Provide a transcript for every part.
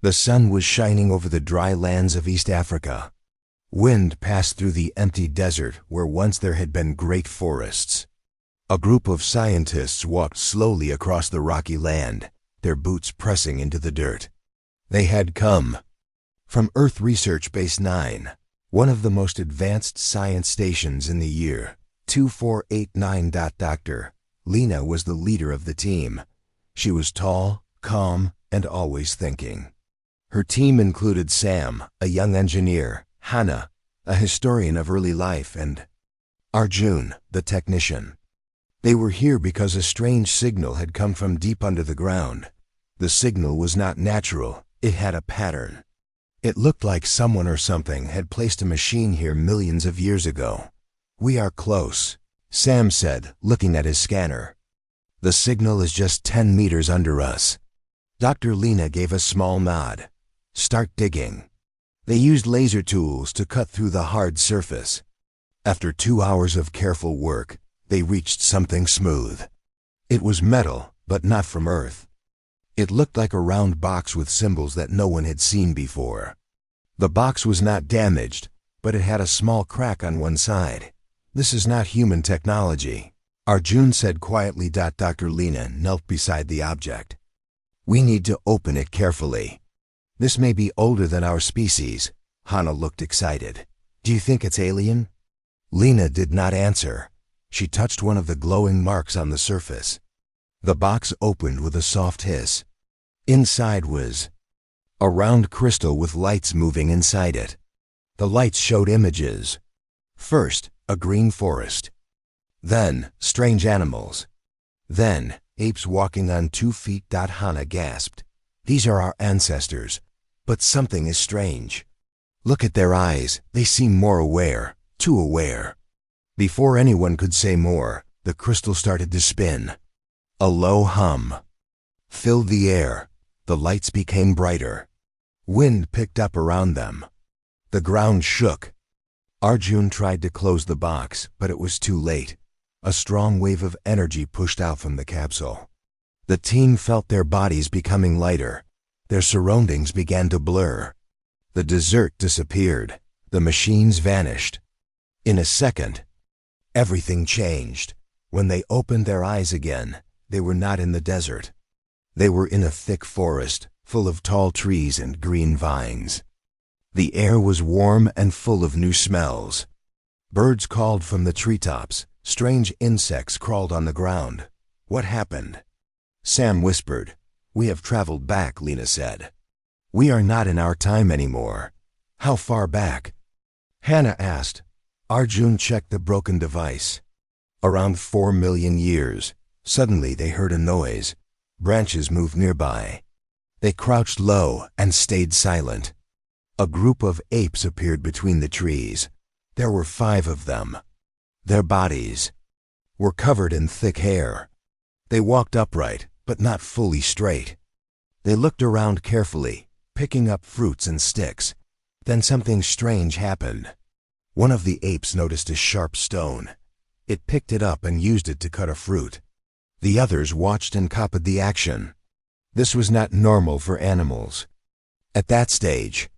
The sun was shining over the dry lands of East Africa. Wind passed through the empty desert where once there had been great forests. A group of scientists walked slowly across the rocky land, their boots pressing into the dirt. They had come from Earth Research Base 9, one of the most advanced science stations in the year 2489. Dr. Lena was the leader of the team. She was tall, calm, and always thinking. Her team included Sam, a young engineer, Hannah, a historian of early life, and Arjun, the technician. They were here because a strange signal had come from deep under the ground. The signal was not natural, it had a pattern. It looked like someone or something had placed a machine here millions of years ago. "We are close," Sam said, looking at his scanner. "The signal is just 10 meters under us." Dr. Lena gave a small nod. "Start digging." They used laser tools to cut through the hard surface. After 2 hours of careful work, they reached something smooth. It was metal, but not from Earth. It looked like a round box with symbols that no one had seen before. The box was not damaged, but it had a small crack on one side. "This is not human technology," Arjun said quietly. Dr. Lena knelt beside the object. "We need to open it carefully. This may be older than our species." Hannah looked excited. "Do you think it's alien?" Lena did not answer. She touched one of the glowing marks on the surface. The box opened with a soft hiss. Inside was a round crystal with lights moving inside it. The lights showed images. First, a green forest. Then, strange animals. Then, apes walking on 2 feet. Hannah gasped. "These are our ancestors, but something is strange. Look at their eyes, they seem more aware, too aware." Before anyone could say more, the crystal started to spin. A low hum filled the air. The lights became brighter. Wind picked up around them. The ground shook. Arjun tried to close the box, but it was too late. A strong wave of energy pushed out from the capsule. The team felt their bodies becoming lighter. Their surroundings began to blur. The desert disappeared. The machines vanished. In a second, everything changed. When they opened their eyes again, they were not in the desert. They were in a thick forest, full of tall trees and green vines. The air was warm and full of new smells. Birds called from the treetops. Strange insects crawled on the ground. "What happened?" Sam whispered. "We have traveled back," Lena said. "We are not in our time anymore." "How far back?" Hannah asked. Arjun checked the broken device. "Around 4 million years. Suddenly they heard a noise. Branches moved nearby. They crouched low and stayed silent. A group of apes appeared between the trees. There were 5 of them. Their bodies were covered in thick hair. They walked upright, but not fully straight. They looked around carefully, picking up fruits and sticks. Then something strange happened. One of the apes noticed a sharp stone. It picked it up and used it to cut a fruit. The others watched and copied the action. This was not normal for animals. At that stage,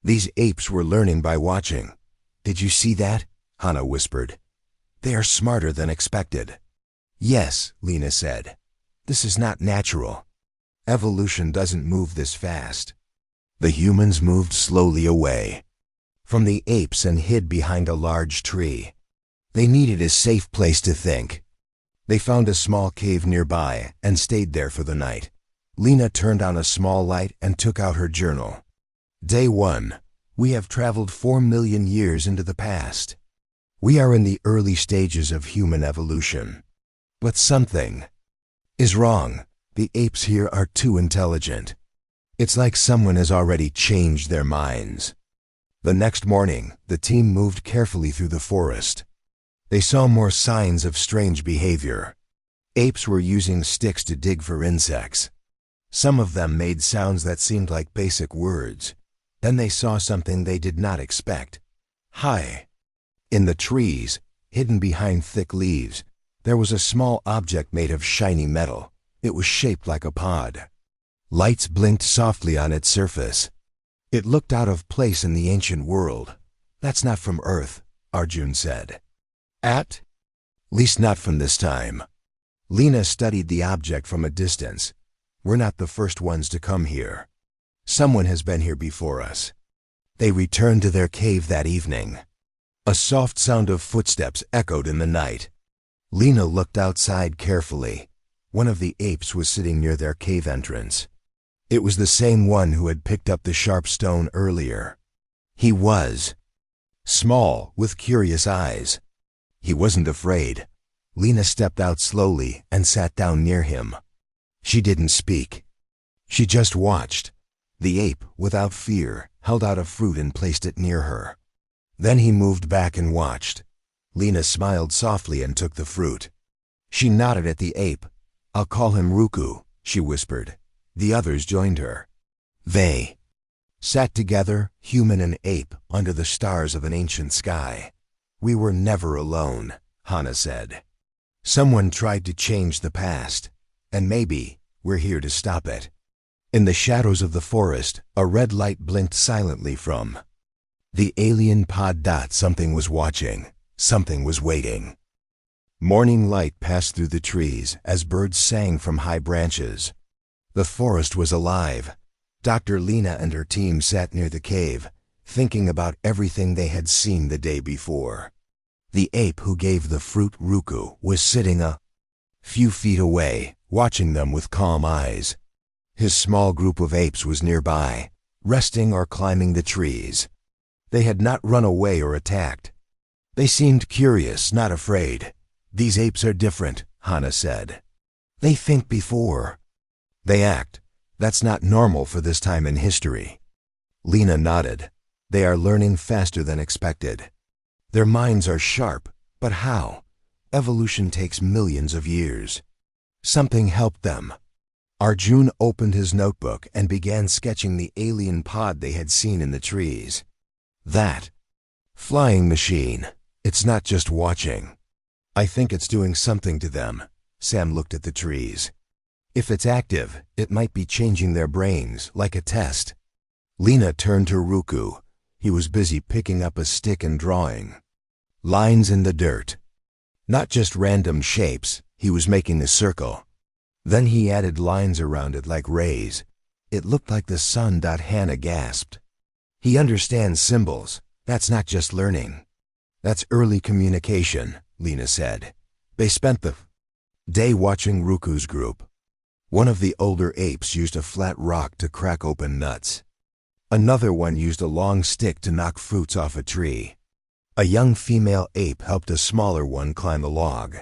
these apes were learning by watching. "Did you see that?" Hannah whispered. "They are smarter than expected." "Yes," Lena said. "This is not natural. Evolution doesn't move this fast." The humans moved slowly away from the apes and hid behind a large tree. They needed a safe place to think. They found a small cave nearby and stayed there for the night. Lena turned on a small light and took out her journal. Day 1. We have traveled 4 million years into the past. We are in the early stages of human evolution. But something is wrong. The apes here are too intelligent. It's like someone has already changed their minds. The next morning, the team moved carefully through the forest. They saw more signs of strange behavior. Apes were using sticks to dig for insects. Some of them made sounds that seemed like basic words. Then they saw something they did not expect. High in the trees, hidden behind thick leaves, there was a small object made of shiny metal. It was shaped like a pod. Lights blinked softly on its surface. It looked out of place in the ancient world. "That's not from Earth," Arjun said. "At least not from this time." Lena studied the object from a distance. "We're not the first ones to come here. Someone has been here before us." They returned to their cave that evening. A soft sound of footsteps echoed in the night. Lena looked outside carefully. One of the apes was sitting near their cave entrance. It was the same one who had picked up the sharp stone earlier. He was small, with curious eyes. He wasn't afraid. Lena stepped out slowly and sat down near him. She didn't speak. She just watched. The ape, without fear, held out a fruit and placed it near her. Then he moved back and watched. Lena smiled softly and took the fruit. She nodded at the ape. "I'll call him Ruku," she whispered. The others joined her. They sat together, human and ape, under the stars of an ancient sky. "We were never alone," Hana said. "Someone tried to change the past, and maybe we're here to stop it." In the shadows of the forest, a red light blinked silently from the alien pod. Something was watching. Something was waiting. Morning light passed through the trees as birds sang from high branches. The forest was alive. Dr. Lena and her team sat near the cave, thinking about everything they had seen the day before. The ape who gave the fruit, Ruku, was sitting a few feet away, watching them with calm eyes. His small group of apes was nearby, resting or climbing the trees. They had not run away or attacked. They seemed curious, not afraid. "These apes are different," Hana said. "They think before they act. That's not normal for this time in history." Lena nodded. "They are learning faster than expected. Their minds are sharp, but how? Evolution takes millions of years. Something helped them." Arjun opened his notebook and began sketching the alien pod they had seen in the trees. "That flying machine, it's not just watching. I think it's doing something to them." Sam looked at the trees. "If it's active, it might be changing their brains, like a test." Lena turned to Ruku. He was busy picking up a stick and drawing lines in the dirt. Not just random shapes, he was making a circle. Then he added lines around it like rays. It looked like the sun. Hana gasped. "He understands symbols. That's not just learning. That's early communication," Lena said. They spent the day watching Ruku's group. One of the older apes used a flat rock to crack open nuts. Another one used a long stick to knock fruits off a tree. A young female ape helped a smaller one climb a log.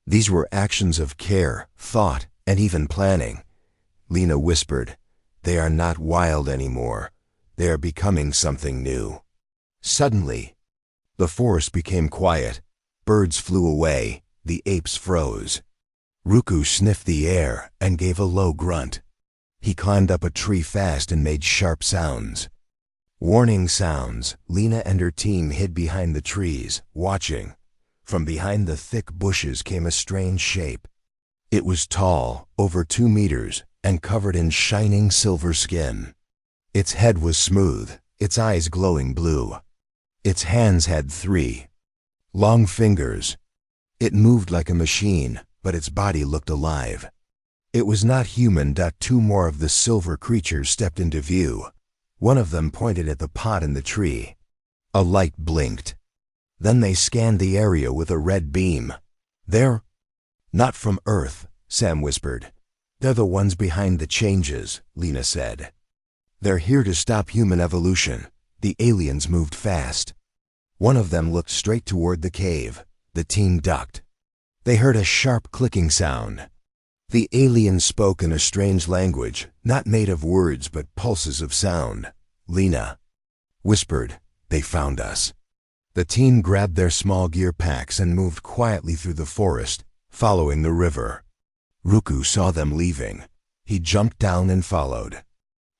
These were actions of care, thought, and even planning. Lena whispered, "They are not wild anymore. They are becoming something new." Suddenly, the forest became quiet. Birds flew away. The apes froze. Ruku sniffed the air and gave a low grunt. He climbed up a tree fast and made sharp sounds. Warning sounds. Lena and her team hid behind the trees, watching. From behind the thick bushes came a strange shape. It was tall, over 2 meters, and covered in shining silver skin. Its head was smooth, its eyes glowing blue. Its hands had 3 long fingers. It moved like a machine, but its body looked alive. It was not human. 2 more of the silver creatures stepped into view. One of them pointed at the pot in the tree. A light blinked. Then they scanned the area with a red beam. "They're not from Earth," Sam whispered. "They're the ones behind the changes," Lena said. "They're here to stop human evolution." The aliens moved fast. One of them looked straight toward the cave. The team ducked. They heard a sharp clicking sound. The alien spoke in a strange language, not made of words but pulses of sound. Lena whispered, "They found us." The team grabbed their small gear packs and moved quietly through the forest, following the river. Ruku saw them leaving. He jumped down and followed.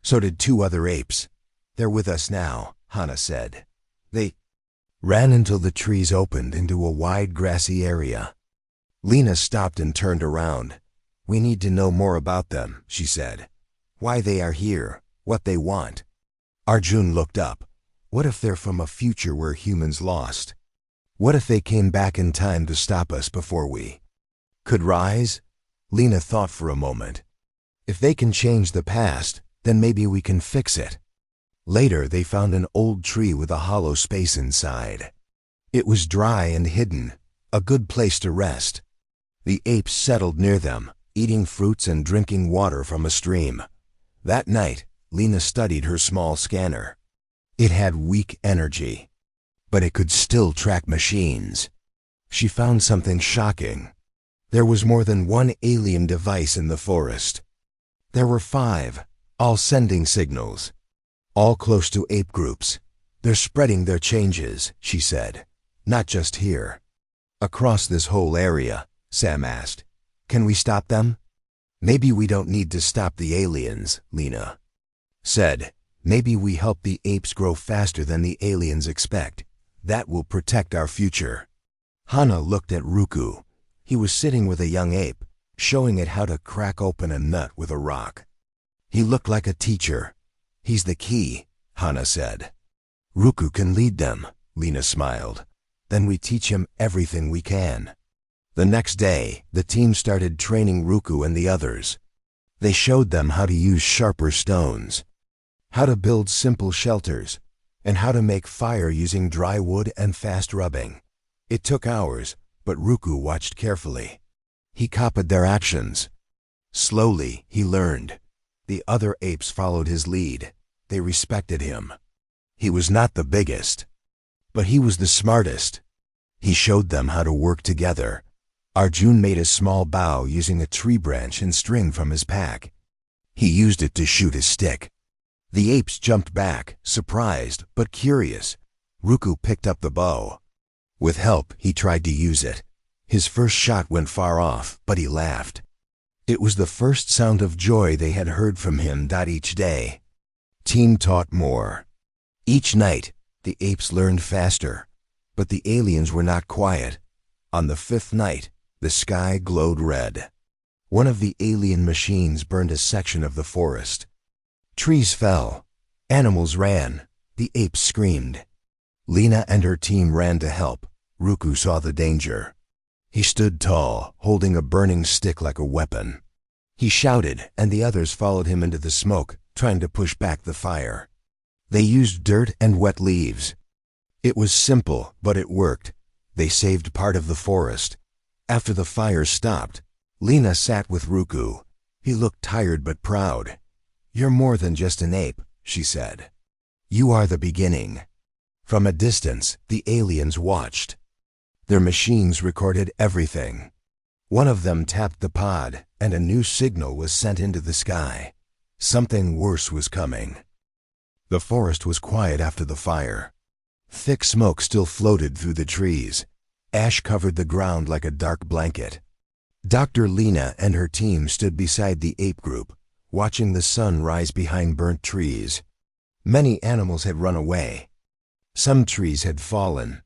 So did 2 other apes. "They're with us now," Hana said. They ran until the trees opened into a wide grassy area. Lena stopped and turned around. "We need to know more about them," she said. why they are here, what they want. Arjun looked up. What if they're from a future where humans lost? What if they came back in time to stop us before we could rise? Lena thought for a moment. If they can change the past, then maybe we can fix it. Later, they found an old tree with a hollow space inside. It was dry and hidden, a good place to rest. The apes settled near them, eating fruits and drinking water from a stream. That night, Lena studied her small scanner. It had weak energy, but it could still track machines. She found something shocking. There was more than one alien device in the forest. There were 5, all sending signals, all close to ape groups. They're spreading their changes, she said. Not just here. Across this whole area, Sam asked. Can we stop them? Maybe we don't need to stop the aliens, Lena said. Maybe we help the apes grow faster than the aliens expect. That will protect our future. Hana looked at Ruku. He was sitting with a young ape, showing it how to crack open a nut with a rock. He looked like a teacher. He's the key, Hana said. Ruku can lead them, Lena smiled. Then we teach him everything we can. The next day, the team started training Ruku and the others. They showed them how to use sharper stones, how to build simple shelters, and how to make fire using dry wood and fast rubbing. It took hours, but Ruku watched carefully. He copied their actions. Slowly, he learned. The other apes followed his lead. They respected him. He was not the biggest, but he was the smartest. He showed them how to work together. Arjun made a small bow using a tree branch and string from his pack. He used it to shoot his stick. The apes jumped back, surprised but curious. Ruku picked up the bow. With help, he tried to use it. His first shot went far off, but he laughed. It was the first sound of joy they had heard from him each day. Team taught more. Each night, the apes learned faster, but the aliens were not quiet. On the 5th night, the sky glowed red. One of the alien machines burned a section of the forest. Trees fell. Animals ran. The apes screamed. Lena and her team ran to help. Ruku saw the danger. He stood tall, holding a burning stick like a weapon. He shouted, and the others followed him into the smoke, trying to push back the fire. They used dirt and wet leaves. It was simple, but it worked. They saved part of the forest. After the fire stopped, Lena sat with Ruku. He looked tired but proud. "You're more than just an ape," she said. "You are the beginning." From a distance, the aliens watched. Their machines recorded everything. One of them tapped the pod, and a new signal was sent into the sky. Something worse was coming. The forest was quiet after the fire. Thick smoke still floated through the trees. Ash covered the ground like a dark blanket. Dr. Lena and her team stood beside the ape group, watching the sun rise behind burnt trees. Many animals had run away. Some trees had fallen,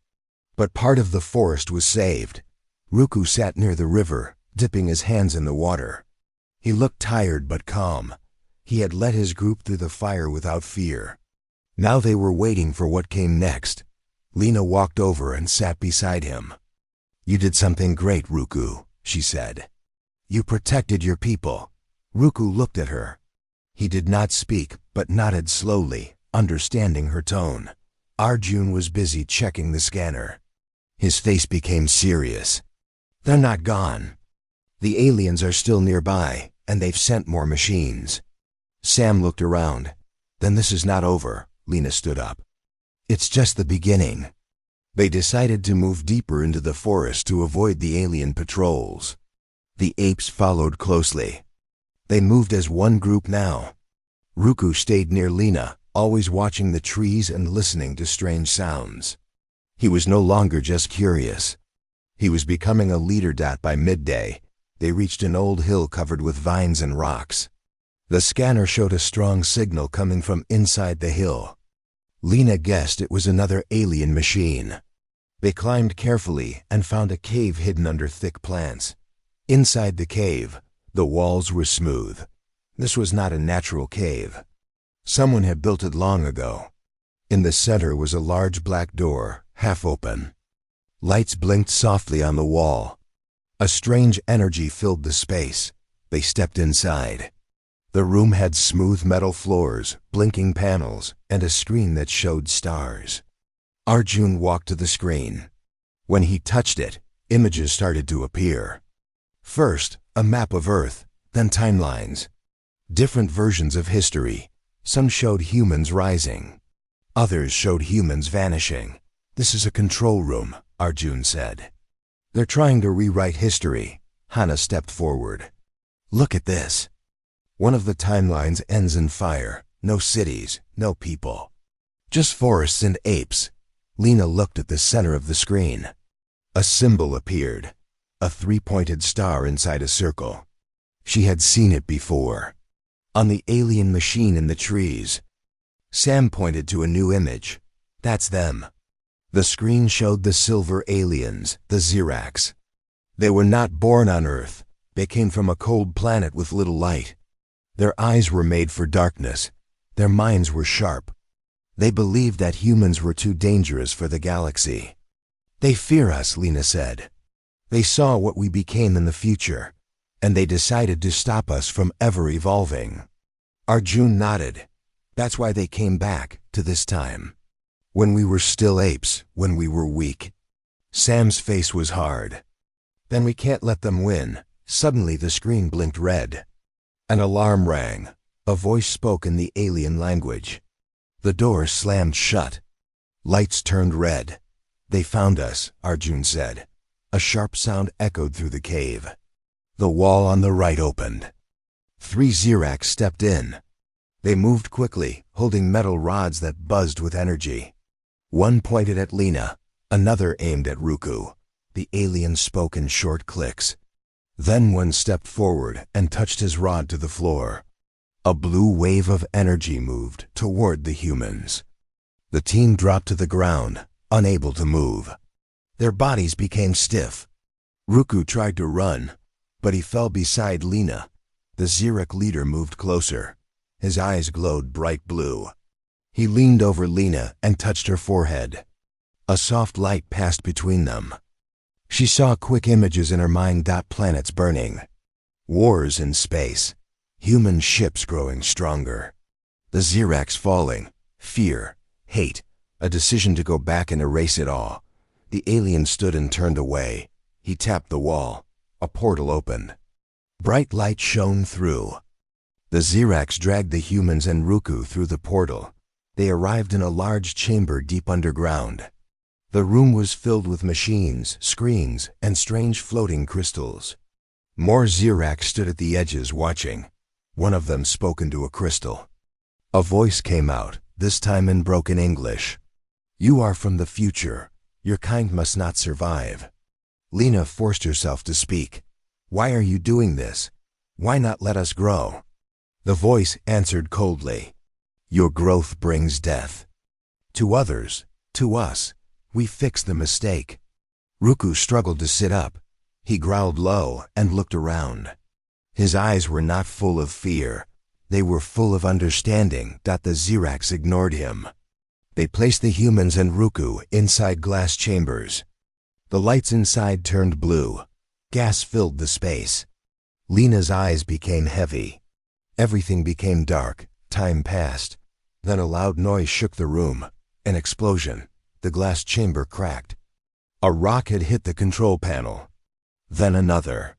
but part of the forest was saved. Ruku sat near the river, dipping his hands in the water. He looked tired but calm. He had led his group through the fire without fear. Now they were waiting for what came next. Lena walked over and sat beside him. "You did something great, Ruku," she said. "You protected your people." Ruku looked at her. He did not speak, but nodded slowly, understanding her tone. Arjun was busy checking the scanner. His face became serious. "They're not gone. The aliens are still nearby, and they've sent more machines." Sam looked around. "Then this is not over." Lena stood up. "It's just the beginning." They decided to move deeper into the forest to avoid the alien patrols. The apes followed closely. They moved as one group now. Ruku stayed near Lena, always watching the trees and listening to strange sounds. He was no longer just curious. He was becoming a leader. By midday, they reached an old hill covered with vines and rocks. The scanner showed a strong signal coming from inside the hill. Lena guessed it was another alien machine. They climbed carefully and found a cave hidden under thick plants. Inside the cave, the walls were smooth. This was not a natural cave. Someone had built it long ago. In the center was a large black door, half open. Lights blinked softly on the wall. A strange energy filled the space. They stepped inside. The room had smooth metal floors, blinking panels, and a screen that showed stars. Arjun walked to the screen. When he touched it, images started to appear. First, a map of Earth, then timelines. Different versions of history. Some showed humans rising. Others showed humans vanishing. "This is a control room," Arjun said. "They're trying to rewrite history." Hana stepped forward. "Look at this." One of the timelines ends in fire. No cities, no people. Just forests and apes. Lena looked at the center of the screen. A symbol appeared. A three-pointed star inside a circle. She had seen it before. On the alien machine in the trees. Sam pointed to a new image. "That's them." The screen showed the silver aliens, the Xerax. They were not born on Earth. They came from a cold planet with little light. Their eyes were made for darkness. Their minds were sharp. They believed that humans were too dangerous for the galaxy. "They fear us," Lena said. "They saw what we became in the future, and they decided to stop us from ever evolving." Arjun nodded. "That's why they came back, to this time. When we were still apes, when we were weak." Sam's face was hard. "Then we can't let them win." Suddenly the screen blinked red. An alarm rang. A voice spoke in the alien language. The door slammed shut. Lights turned red. "They found us," Arjun said. A sharp sound echoed through the cave. The wall on the right opened. 3 Xerax stepped in. They moved quickly, holding metal rods that buzzed with energy. One pointed at Lena, another aimed at Ruku. The alien spoke in short clicks. Then one stepped forward and touched his rod to the floor. A blue wave of energy moved toward the humans. The team dropped to the ground, unable to move. Their bodies became stiff. Ruku tried to run, but he fell beside Lena. The Xerax leader moved closer. His eyes glowed bright blue. He leaned over Lena and touched her forehead. A soft light passed between them. She saw quick images in her mind. Planets burning. Wars in space. Human ships growing stronger. The Xerax falling. Fear. Hate. A decision to go back and erase it all. The alien stood and turned away. He tapped the wall. A portal opened. Bright light shone through. The Xerax dragged the humans and Ruku through the portal. They arrived in a large chamber deep underground. The room was filled with machines, screens, and strange floating crystals. More Xerax stood at the edges watching. One of them spoke into a crystal. A voice came out, this time in broken English. "You are from the future. Your kind must not survive." Lena forced herself to speak. "Why are you doing this? Why not let us grow?" The voice answered coldly. "Your growth brings death. To others, to us, we fix the mistake." Ruku struggled to sit up. He growled low and looked around. His eyes were not full of fear. They were full of understanding. The Xerax ignored him. They placed the humans and Ruku inside glass chambers. The lights inside turned blue. Gas filled the space. Lena's eyes became heavy. Everything became dark. Time passed. Then a loud noise shook the room. An explosion. The glass chamber cracked. A rock had hit the control panel. Then another.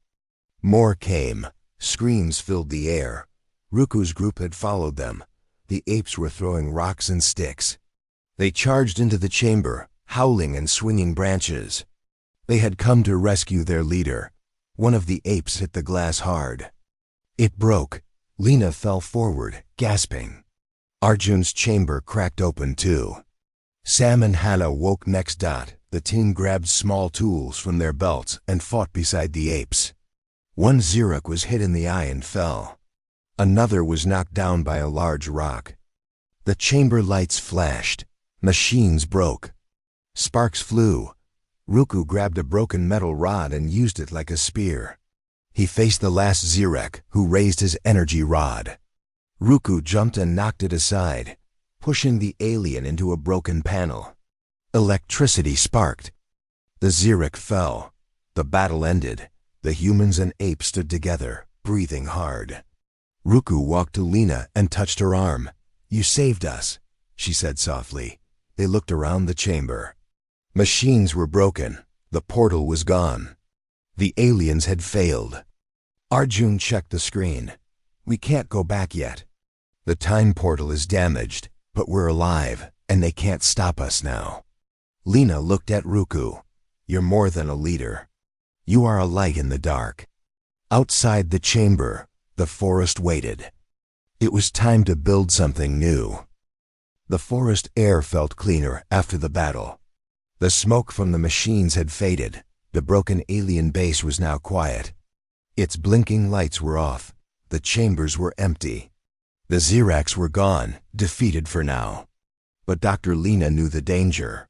More came. Screams filled the air. Ruku's group had followed them. The apes were throwing rocks and sticks. They charged into the chamber, howling and swinging branches. They had come to rescue their leader. One of the apes hit the glass hard. It broke. Lena fell forward, gasping. Arjun's chamber cracked open too. Sam and Hana woke next. The team grabbed small tools from their belts and fought beside the apes. One Xerax was hit in the eye and fell. Another was knocked down by a large rock. The chamber lights flashed. Machines broke. Sparks flew. Ruku grabbed a broken metal rod and used it like a spear. He faced the last Zirek, who raised his energy rod. Ruku jumped and knocked it aside, pushing the alien into a broken panel. Electricity sparked. The Zirek fell. The battle ended. The humans and apes stood together, breathing hard. Ruku walked to Lena and touched her arm. "You saved us," she said softly. They looked around the chamber. Machines were broken. The portal was gone. The aliens had failed. Arjun checked the screen. "We can't go back yet. The time portal is damaged, but we're alive, and they can't stop us now." Lena looked at Ruku. "You're more than a leader. You are a light in the dark." Outside the chamber, the forest waited. It was time to build something new. The forest air felt cleaner after the battle. The smoke from the machines had faded. The broken alien base was now quiet. Its blinking lights were off. The chambers were empty. The Ziracs were gone, defeated for now. But Dr. Lena knew the danger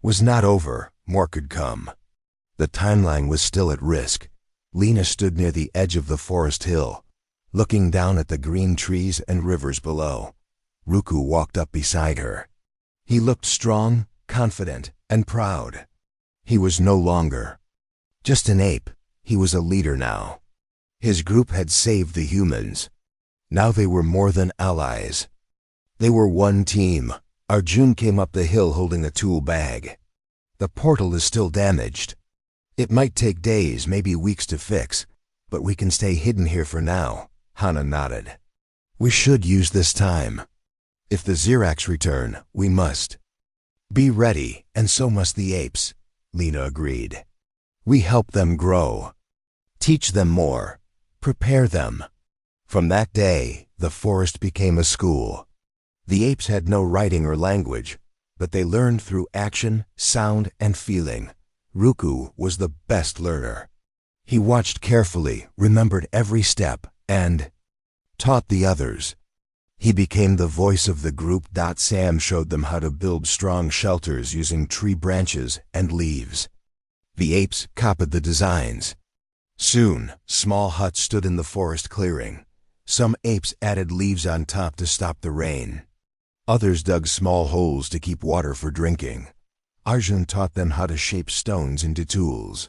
was not over. More could come. The timeline was still at risk. Lena stood near the edge of the forest hill, looking down at the green trees and rivers below. Ruku walked up beside her. He looked strong, confident, and proud. He was no longer just an ape. He was a leader now. His group had saved the humans. Now they were more than allies. They were one team. Arjun came up the hill holding a tool bag. "The portal is still damaged. It might take days, maybe weeks to fix, but we can stay hidden here for now." Hana nodded. "We should use this time. If the Ziracs return, we must be ready, and so must the apes," Lena agreed. "We help them grow, teach them more, prepare them." From that day, the forest became a school. The apes had no writing or language, but they learned through action, sound, and feeling. Ruku was the best learner. He watched carefully, remembered every step, and taught the others. He became the voice of the group. Sam showed them how to build strong shelters using tree branches and leaves. The apes copied the designs. Soon, small huts stood in the forest clearing. Some apes added leaves on top to stop the rain. Others dug small holes to keep water for drinking. Arjun taught them how to shape stones into tools.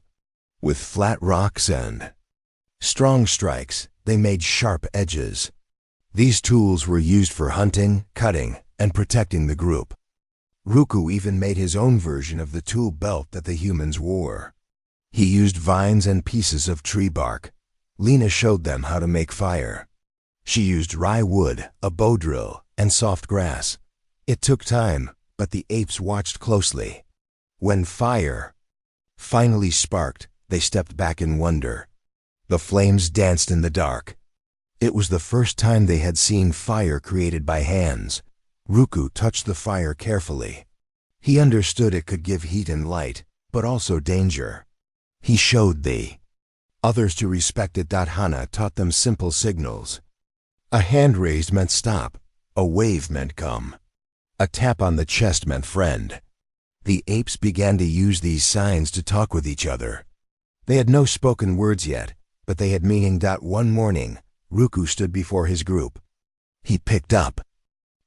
With flat rocks and strong strikes, they made sharp edges. These tools were used for hunting, cutting, and protecting the group. Ruku even made his own version of the tool belt that the humans wore. He used vines and pieces of tree bark. Lena showed them how to make fire. She used rye wood, a bow drill, and soft grass. It took time, but the apes watched closely. When fire finally sparked, they stepped back in wonder. The flames danced in the dark. It was the first time they had seen fire created by hands. Ruku touched the fire carefully. He understood it could give heat and light, but also danger. He showed the others to respect it. Hana taught them simple signals. A hand raised meant stop. A wave meant come. A tap on the chest meant friend. The apes began to use these signs to talk with each other. They had no spoken words yet, but they had meaning. One morning, Ruku stood before his group. He picked up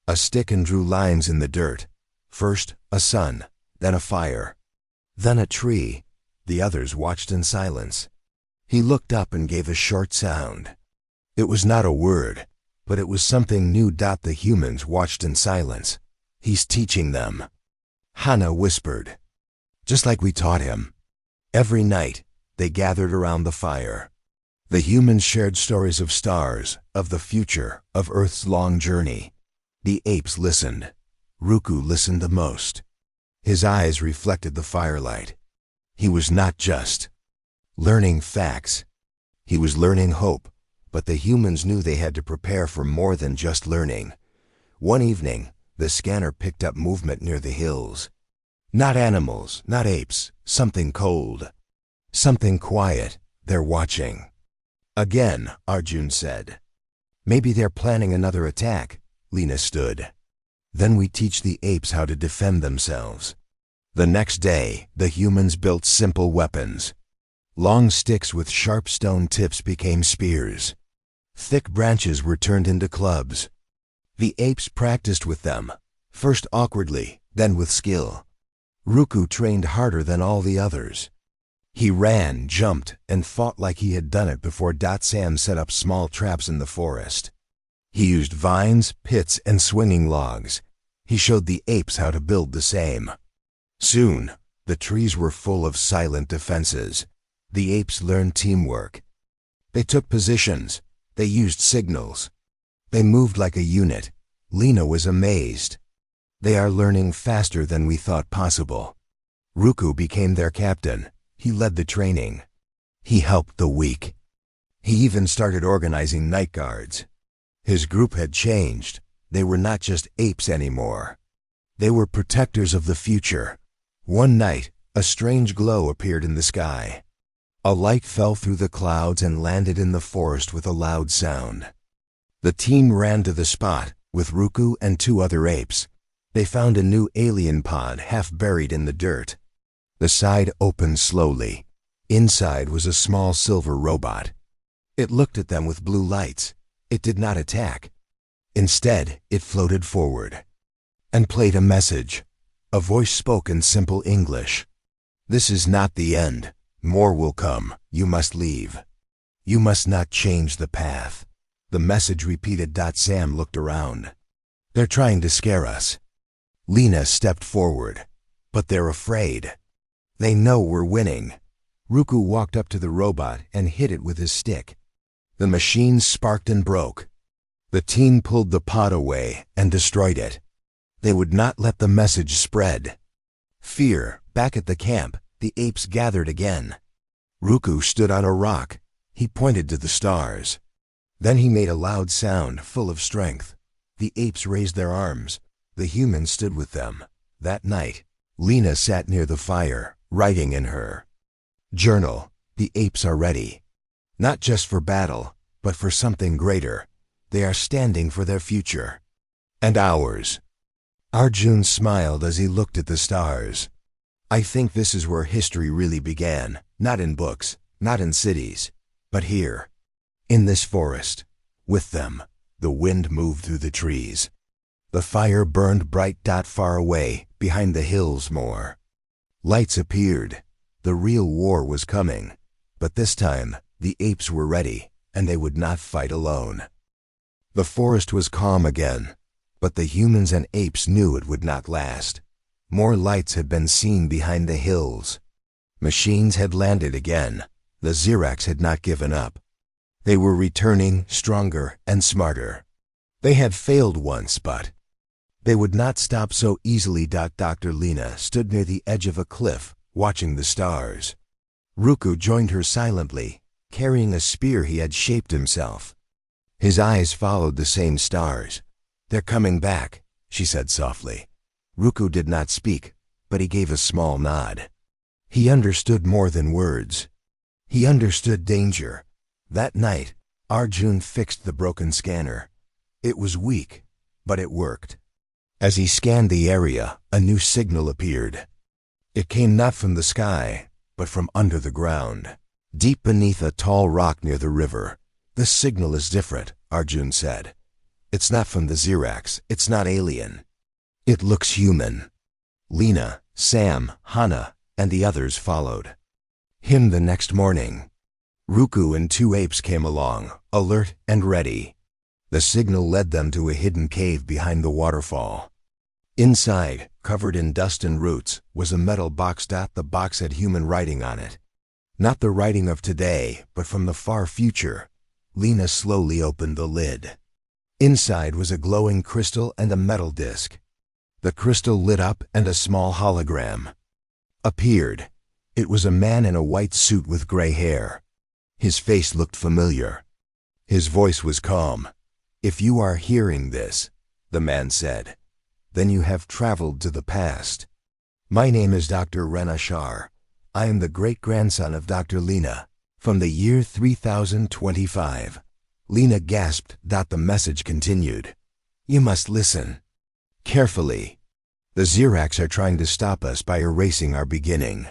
a stick and drew lines in the dirt. First a sun, then a fire, then a tree. The others watched in silence. He looked up and gave a short sound. It was not a word, but it was something new. The humans watched in silence. "He's teaching them," Hana whispered. "Just like we taught him." Every night, they gathered around the fire. The humans shared stories of stars, of the future, of Earth's long journey. The apes listened. Ruku listened the most. His eyes reflected the firelight. He was not just learning facts. He was learning hope, but the humans knew they had to prepare for more than just learning. One evening, the scanner picked up movement near the hills. Not animals, not apes, something cold. Something quiet. "They're watching." Again, Arjun said. "Maybe they're planning another attack." Lena stood. "Then we teach the apes how to defend themselves." The next day, the humans built simple weapons. Long sticks with sharp stone tips became spears. Thick branches were turned into clubs. The apes practiced with them, first awkwardly, then with skill. Ruku trained harder than all the others. He ran, jumped, and fought like he had done it before. Sam set up small traps in the forest. He used vines, pits, and swinging logs. He showed the apes how to build the same. Soon, the trees were full of silent defenses. The apes learned teamwork. They took positions. They used signals. They moved like a unit. Lena was amazed. They are learning faster than we thought possible. Ruku became their captain. He led the training. He helped the weak. He even started organizing night guards. His group had changed. They were not just apes anymore. They were protectors of the future. One night, a strange glow appeared in the sky. A light fell through the clouds and landed in the forest with a loud sound. The team ran to the spot, with Ruku and 2 other apes. They found a new alien pod half buried in the dirt. The side opened slowly. Inside was a small silver robot. It looked at them with blue lights. It did not attack. Instead, it floated forward and played a message. A voice spoke in simple English. "This is not the end. More will come. You must leave. You must not change the path." The message repeated. Sam looked around. "They're trying to scare us." Lena stepped forward. "But they're afraid. They know we're winning." Ruku walked up to the robot and hit it with his stick. The machine sparked and broke. The team pulled the pod away and destroyed it. They would not let the message spread. Fear, back at the camp, the apes gathered again. Ruku stood on a rock. He pointed to the stars. Then he made a loud sound, full of strength. The apes raised their arms. The humans stood with them. That night, Lena sat near the fire, writing in her journal. The apes are ready. Not just for battle, but for something greater. They are standing for their future. And ours. Arjun smiled as he looked at the stars. "I think this is where history really began. Not in books, not in cities, but here. In this forest. With them." The wind moved through the trees. The fire burned bright. Far away, behind the hills more. Lights appeared. The real war was coming. But this time, the apes were ready, and they would not fight alone. The forest was calm again, but the humans and apes knew it would not last. More lights had been seen behind the hills. Machines had landed again. The Xerax had not given up. They were returning, stronger and smarter. They had failed once, but they would not stop so easily. Dr. Lena stood near the edge of a cliff, watching the stars. Ruku joined her silently, carrying a spear he had shaped himself. His eyes followed the same stars. "They're coming back," she said softly. Ruku did not speak, but he gave a small nod. He understood more than words. He understood danger. That night, Arjun fixed the broken scanner. It was weak, but it worked. As he scanned the area, a new signal appeared. It came not from the sky, but from under the ground, deep beneath a tall rock near the river. "The signal is different," Arjun said. "It's not from the Xerax. It's not alien. It looks human." Lena, Sam, Hana, and the others followed him the next morning. Ruku and 2 apes came along, alert and ready. The signal led them to a hidden cave behind the waterfall. Inside, covered in dust and roots, was a metal box. The box had human writing on it. Not the writing of today, but from the far future. Lena slowly opened the lid. Inside was a glowing crystal and a metal disc. The crystal lit up and a small hologram appeared. It was a man in a white suit with gray hair. His face looked familiar. His voice was calm. "If you are hearing this," the man said, "then you have traveled to the past. My name is Dr. Renashar. I am the great-grandson of Dr. Lena, from the year 3025. Lena gasped. The message continued. "You must listen carefully. The Xerax are trying to stop us by erasing our beginning.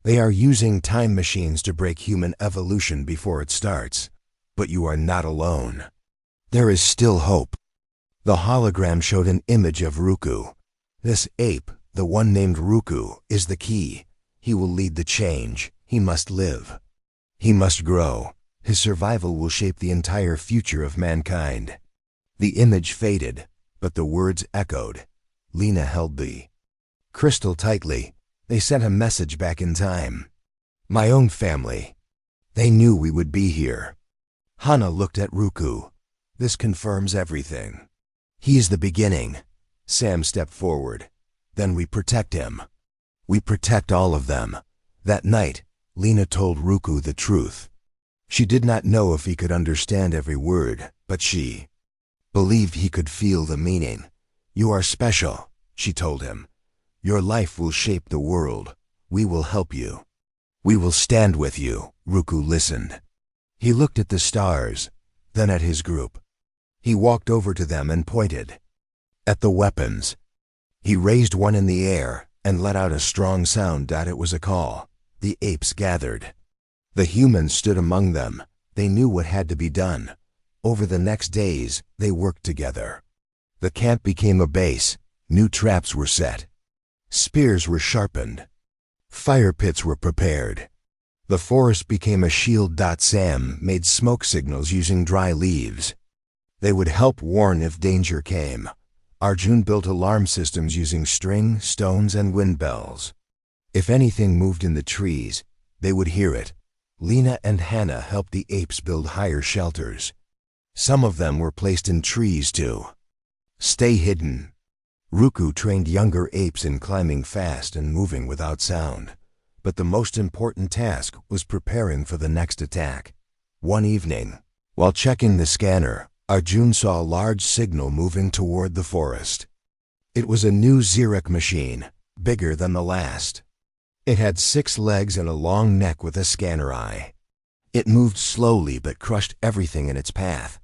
They are using time machines to break human evolution before it starts. But you are not alone. There is still hope. The hologram showed an image of Ruku. This ape, the one named Ruku, is the key. He will lead the change. He must live. He must grow. His survival will shape the entire future of mankind. The image faded, but the words echoed. Lena held the crystal tightly. They sent a message back in time. My own family. They knew we would be here. Hana looked at Ruku. This confirms everything. He is the beginning. Sam stepped forward. Then we protect him. We protect all of them. That night, Lena told Ruku the truth. She did not know if he could understand every word, but she believed he could feel the meaning. You are special, she told him. Your life will shape the world. We will help you. We will stand with you. Ruku listened. He looked at the stars, then at his group. He walked over to them and pointed at the weapons. He raised one in the air and let out a strong sound. It was a call. The apes gathered. The humans stood among them. They knew what had to be done. Over the next days, they worked together. The camp became a base. New traps were set. Spears were sharpened. Fire pits were prepared. The forest became a shield. Sam made smoke signals using dry leaves. They would help warn if danger came. Arjun built alarm systems using string, stones, and wind bells. If anything moved in the trees, they would hear it. Lena and Hannah helped the apes build higher shelters. Some of them were placed in trees to stay hidden. Ruku trained younger apes in climbing fast and moving without sound. But the most important task was preparing for the next attack. One evening, while checking the scanner, Arjun saw a large signal moving toward the forest. It was a new Xerec machine, bigger than the last. It had 6 legs and a long neck with a scanner eye. It moved slowly but crushed everything in its path.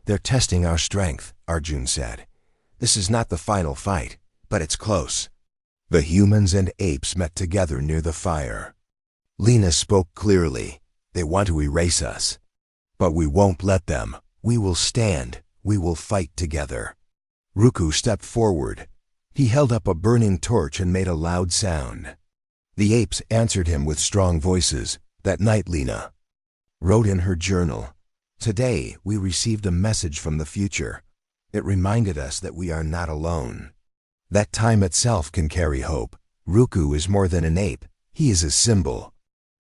They're testing our strength, Arjun said. This is not the final fight, but it's close. The humans and apes met together near the fire. Lena spoke clearly. They want to erase us. But we won't let them. We will stand. We will fight together. Ruku stepped forward. He held up a burning torch and made a loud sound. The apes answered him with strong voices. That night Lena wrote in her journal, "Today we received a message from the future. It reminded us that we are not alone. That time itself can carry hope. Ruku is more than an ape. He is a symbol.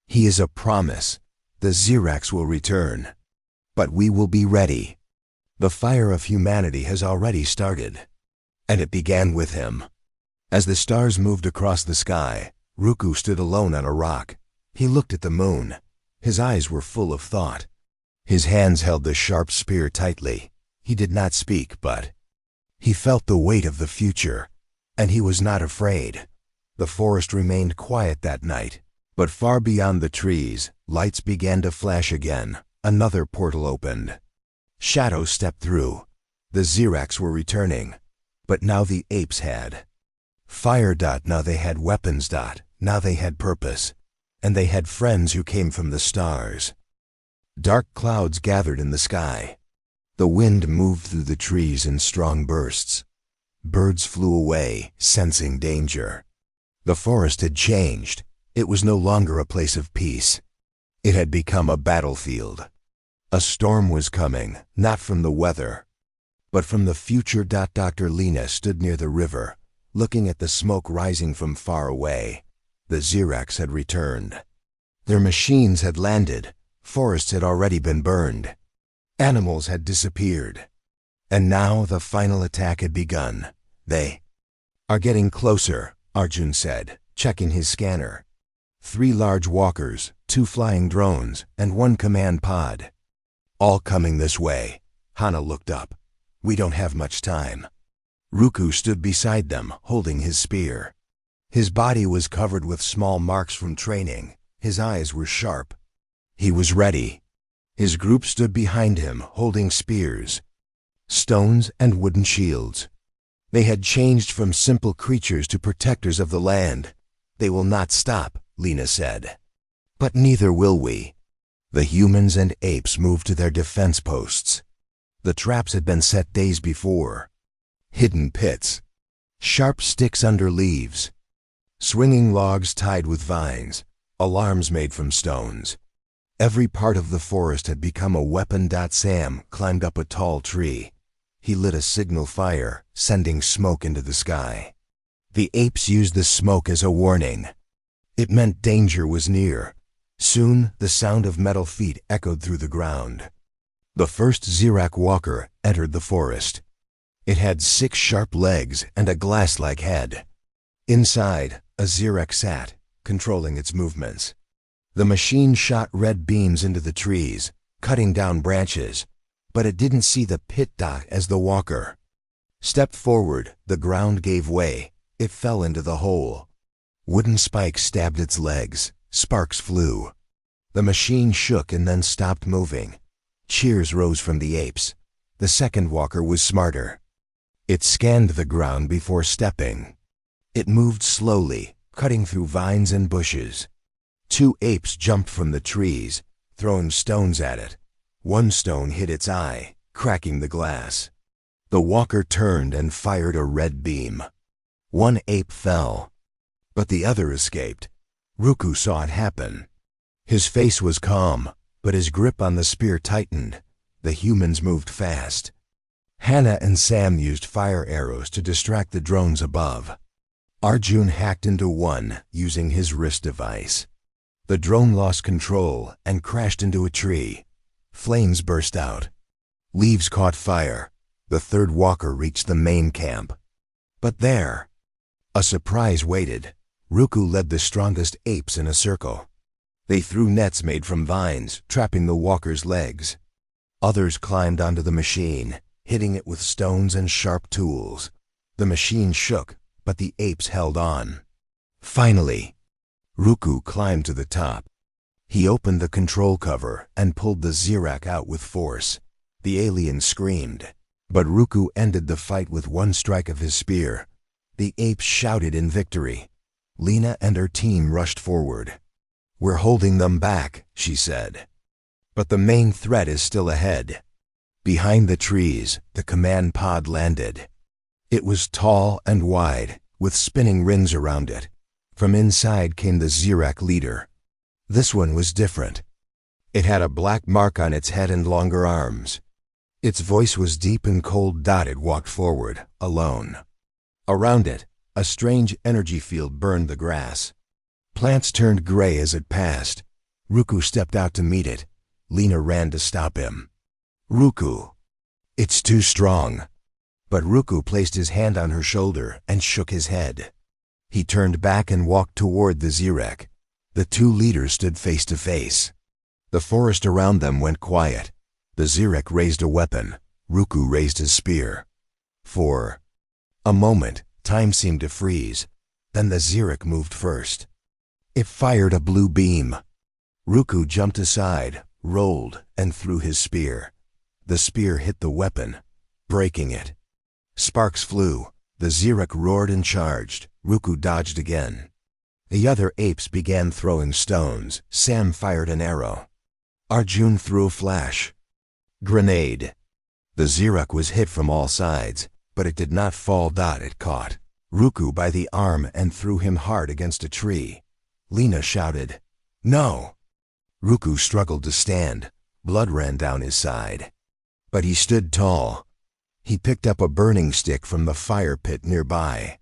He is a promise. The Xerax will return. But we will be ready. The fire of humanity has already started." And it began with him. As the stars moved across the sky, Ruku stood alone on a rock. He looked at the moon. His eyes were full of thought. His hands held the sharp spear tightly. He did not speak, but he felt the weight of the future, and he was not afraid. The forest remained quiet that night, but far beyond the trees, lights began to flash again. Another portal opened. Shadows stepped through. The Xerax were returning, but now the apes had fire. Now they had weapons. Now they had purpose, and they had friends who came from the stars. Dark clouds gathered in the sky. The wind moved through the trees in strong bursts. Birds flew away, sensing danger. The forest had changed. It was no longer a place of peace. It had become a battlefield. A storm was coming, not from the weather, but from the future. Dr. Lena stood near the river, looking at the smoke rising from far away. The Xerax had returned. Their machines had landed. Forests had already been burned. Animals had disappeared. And now the final attack had begun. They are getting closer, Arjun said, checking his scanner. 3 large walkers, 2 flying drones, and 1 command pod. All coming this way. Hana looked up. We don't have much time. Ruku stood beside them, holding his spear. His body was covered with small marks from training. His eyes were sharp. He was ready. His group stood behind him, holding spears, stones, and wooden shields. They had changed from simple creatures to protectors of the land. They will not stop, Lena said. But neither will we. The humans and apes moved to their defense posts. The traps had been set days before. Hidden pits, sharp sticks under leaves, swinging logs tied with vines, alarms made from stones. Every part of the forest had become a weapon. Sam climbed up a tall tree. He lit a signal fire, sending smoke into the sky. The apes used the smoke as a warning. It meant danger was near. Soon, the sound of metal feet echoed through the ground. The first Zirak walker entered the forest. It had 6 sharp legs and a glass-like head. Inside, a Zirak sat, controlling its movements. The machine shot red beams into the trees, cutting down branches, but it didn't see the pit dot as the walker. Stepped forward, the ground gave way. It fell into the hole. Wooden spikes stabbed its legs. Sparks flew. The machine shook and then stopped moving. Cheers rose from the apes. The second walker was smarter. It scanned the ground before stepping. It moved slowly, cutting through vines and bushes. 2 apes jumped from the trees, throwing stones at it. One stone hit its eye, cracking the glass. The walker turned and fired a red beam. 1 ape fell, but the other escaped. Ruku saw it happen. His face was calm, but his grip on the spear tightened. The humans moved fast. Hannah and Sam used fire arrows to distract the drones above. Arjun hacked into one using his wrist device. The drone lost control and crashed into a tree. Flames burst out. Leaves caught fire. The third walker reached the main camp. But there, a surprise waited. Ruku led the strongest apes in a circle. They threw nets made from vines, trapping the walker's legs. Others climbed onto the machine, hitting it with stones and sharp tools. The machine shook, but the apes held on. Finally, Ruku climbed to the top. He opened the control cover and pulled the Zirak out with force. The alien screamed, but Ruku ended the fight with one strike of his spear. The apes shouted in victory. Lena and her team rushed forward. "We're holding them back," she said. "But the main threat is still ahead." Behind the trees, the command pod landed. It was tall and wide, with spinning rings around it. From inside came the Zirak leader. This one was different. It had a black mark on its head and longer arms. Its voice was deep and cold. It walked forward, alone. Around it, a strange energy field burned the grass. Plants turned gray as it passed. Ruku stepped out to meet it. Lena ran to stop him. "Ruku, it's too strong." But Ruku placed his hand on her shoulder and shook his head. He turned back and walked toward the Zirak. The 2 leaders stood face to face. The forest around them went quiet. The Zirak raised a weapon. Ruku raised his spear. For a moment, time seemed to freeze. Then the Zirak moved first. It fired a blue beam. Ruku jumped aside, rolled, and threw his spear. The spear hit the weapon, breaking it. Sparks flew. The Zirak roared and charged. Ruku dodged again. The other apes began throwing stones. Sam fired an arrow. Arjun threw a flash. Grenade. The Zirak was hit from all sides, but it did not fall. It caught Ruku by the arm and threw him hard against a tree. Lena shouted, "No!" Ruku struggled to stand. Blood ran down his side. But he stood tall. He picked up a burning stick from the fire pit nearby.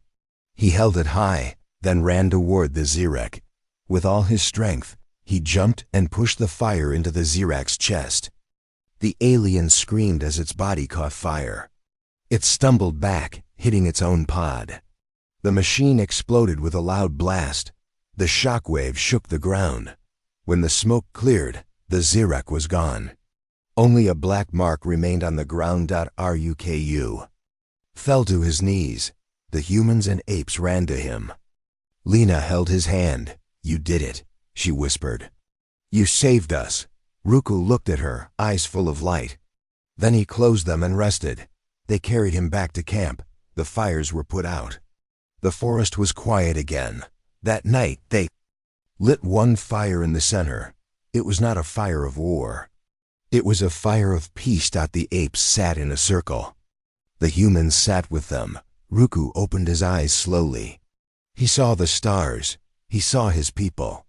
He held it high, then ran toward the Zirak. With all his strength, he jumped and pushed the fire into the Zirak's chest. The alien screamed as its body caught fire. It stumbled back, hitting its own pod. The machine exploded with a loud blast. The shockwave shook the ground. When the smoke cleared, the Zirak was gone. Only a black mark remained on the ground. Ruku fell to his knees. The humans and apes ran to him. Lena held his hand. "You did it," she whispered. "You saved us." Ruku looked at her, eyes full of light. Then he closed them and rested. They carried him back to camp. The fires were put out. The forest was quiet again. That night, they lit one fire in the center. It was not a fire of war. It was a fire of peace. The apes sat in a circle. The humans sat with them. Ruku opened his eyes slowly. He saw the stars. He saw his people.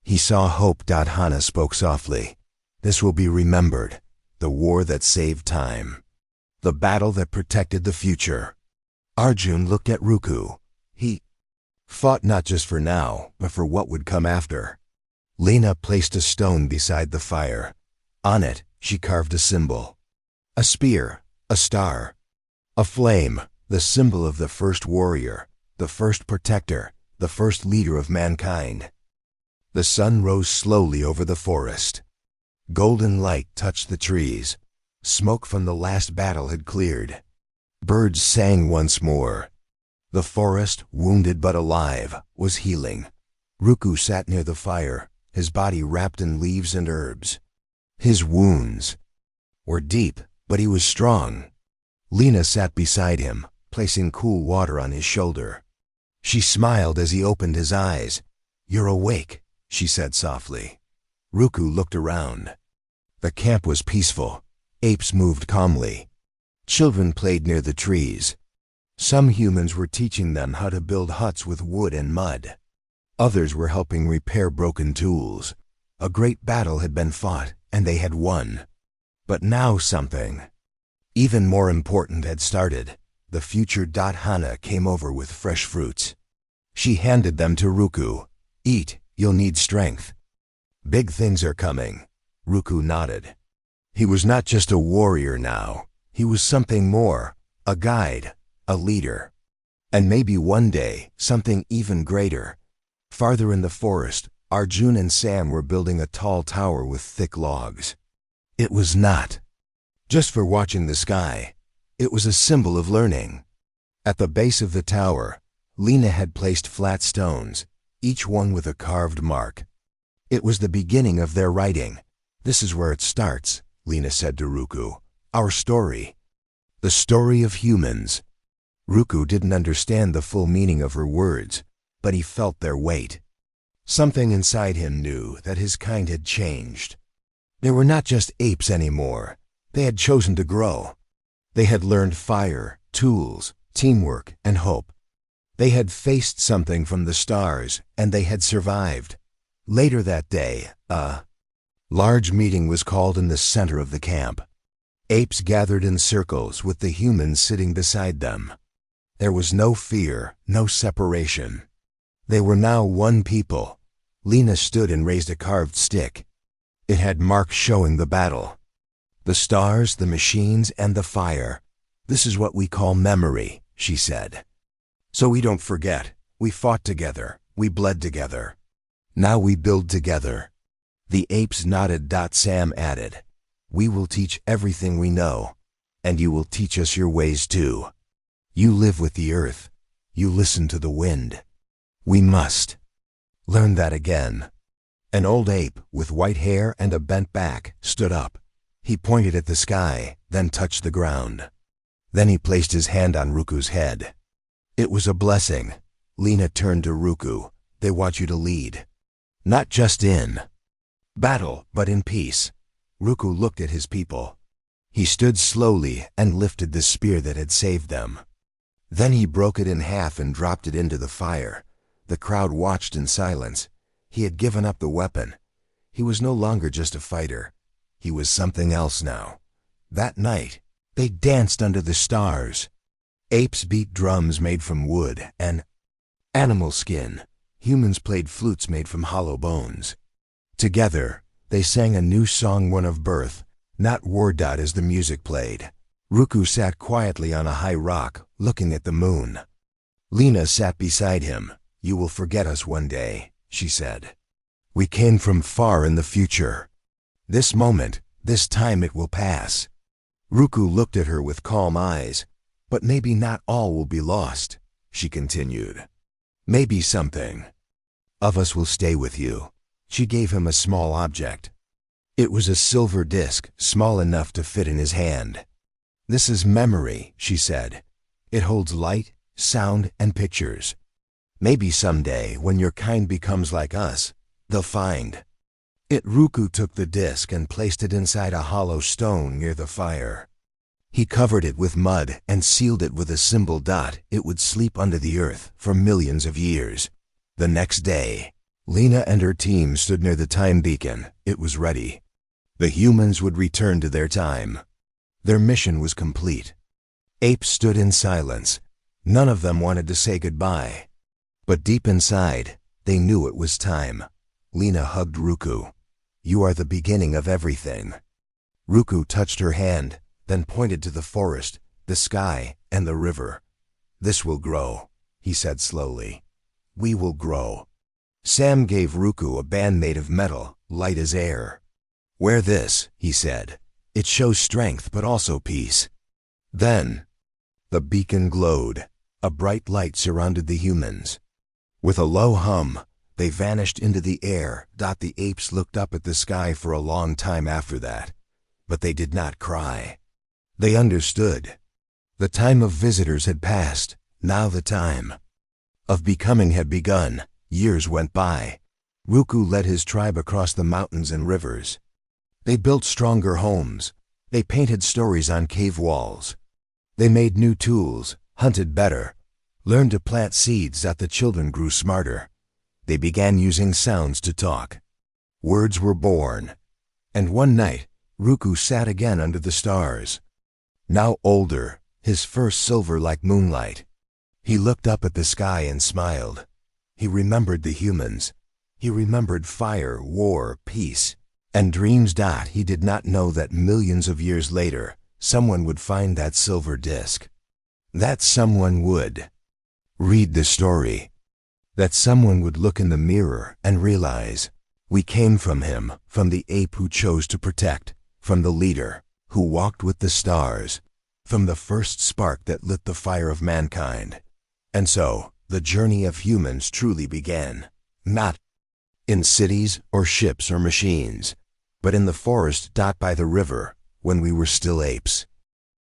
He saw hope. Hana spoke softly. This will be remembered. The war that saved time. The battle that protected the future. Arjun looked at Ruku. He fought not just for now, but for what would come after. Lena placed a stone beside the fire. On it, she carved a symbol. A spear, a star, a flame, the symbol of the first warrior, the first protector, the first leader of mankind. The sun rose slowly over the forest. Golden light touched the trees. Smoke from the last battle had cleared. Birds sang once more. The forest, wounded but alive, was healing. Ruku sat near the fire, his body wrapped in leaves and herbs. His wounds were deep, but he was strong. Lena sat beside him, placing cool water on his shoulder. She smiled as he opened his eyes. "You're awake," she said softly. Ruku looked around. The camp was peaceful. Apes moved calmly. Children played near the trees. Some humans were teaching them how to build huts with wood and mud. Others were helping repair broken tools. A great battle had been fought, and they had won. But now something even more important had started. The future. Hana came over with fresh fruits. She handed them to Ruku. "Eat, you'll need strength." "Big things are coming." Ruku nodded. He was not just a warrior now. He was something more, a guide, a leader. And maybe one day, something even greater. Farther in the forest, Arjun and Sam were building a tall tower with thick logs. It was not just for watching the sky. It was a symbol of learning. At the base of the tower, Lena had placed flat stones, each one with a carved mark. It was the beginning of their writing. "This is where it starts," Lena said to Ruku. "Our story. The story of humans." Ruku didn't understand the full meaning of her words, but he felt their weight. Something inside him knew that his kind had changed. They were not just apes anymore. They had chosen to grow. They had learned fire, tools, teamwork, and hope. They had faced something from the stars, and they had survived. Later that day, a large meeting was called in the center of the camp. Apes gathered in circles with the humans sitting beside them. There was no fear, no separation. They were now one people. Lena stood and raised a carved stick. It had marks showing the battle. The stars, the machines, and the fire. "This is what we call memory," she said. "So we don't forget. We fought together. We bled together. Now we build together." The apes nodded. Sam added, "We will teach everything we know, and you will teach us your ways too. You live with the earth. You listen to the wind. We must learn that again." An old ape with white hair and a bent back stood up. He pointed at the sky, then touched the ground. Then he placed his hand on Ruku's head. It was a blessing. Lena turned to Ruku. "They want you to lead. Not just in battle, but in peace." Ruku looked at his people. He stood slowly and lifted the spear that had saved them. Then he broke it in half and dropped it into the fire. The crowd watched in silence. He had given up the weapon. He was no longer just a fighter. He was something else now. That night, they danced under the stars. Apes beat drums made from wood and animal skin. Humans played flutes made from hollow bones. Together, they sang a new song, one of birth, not war. As the music played, Ruku sat quietly on a high rock, looking at the moon. Lena sat beside him. "You will forget us one day," she said. "We came from far in the future. This moment, this time, it will pass." Ruku looked at her with calm eyes. "But maybe not all will be lost," she continued. "Maybe something of us will stay with you." She gave him a small object. It was a silver disc, small enough to fit in his hand. "This is memory," she said. "It holds light, sound, and pictures. Maybe someday, when your kind becomes like us, they'll find it. Ruku took the disc and placed it inside a hollow stone near the fire. He covered it with mud and sealed it with a symbol. It would sleep under the earth for millions of years. The next day, Lena and her team stood near the time beacon. It was ready. The humans would return to their time. Their mission was complete. Apes stood in silence. None of them wanted to say goodbye. But deep inside, they knew it was time. Lena hugged Ruku. "You are the beginning of everything." Ruku touched her hand, then pointed to the forest, the sky, and the river. "This will grow," he said slowly. "We will grow." Sam gave Ruku a band made of metal, light as air. "Wear this," he said. "It shows strength but also peace." Then, the beacon glowed. A bright light surrounded the humans. With a low hum, they vanished into the air. The apes looked up at the sky for a long time after that. But they did not cry. They understood. The time of visitors had passed. Now the time of becoming had begun. Years went by. Ruku led his tribe across the mountains and rivers. They built stronger homes. They painted stories on cave walls. They made new tools, hunted better, learned to plant seeds. The children grew smarter. They began using sounds to talk. Words were born. And one night, Ruku sat again under the stars. Now older, his fur silver like moonlight. He looked up at the sky and smiled. He remembered the humans. He remembered fire, war, peace, and dreams. He did not know that millions of years later, someone would find that silver disc. That someone would read the story. That someone would look in the mirror and realize, we came from him, from the ape who chose to protect, from the leader who walked with the stars, from the first spark that lit the fire of mankind. And so, the journey of humans truly began, not in cities or ships or machines, but in the forest. By the river, when we were still apes.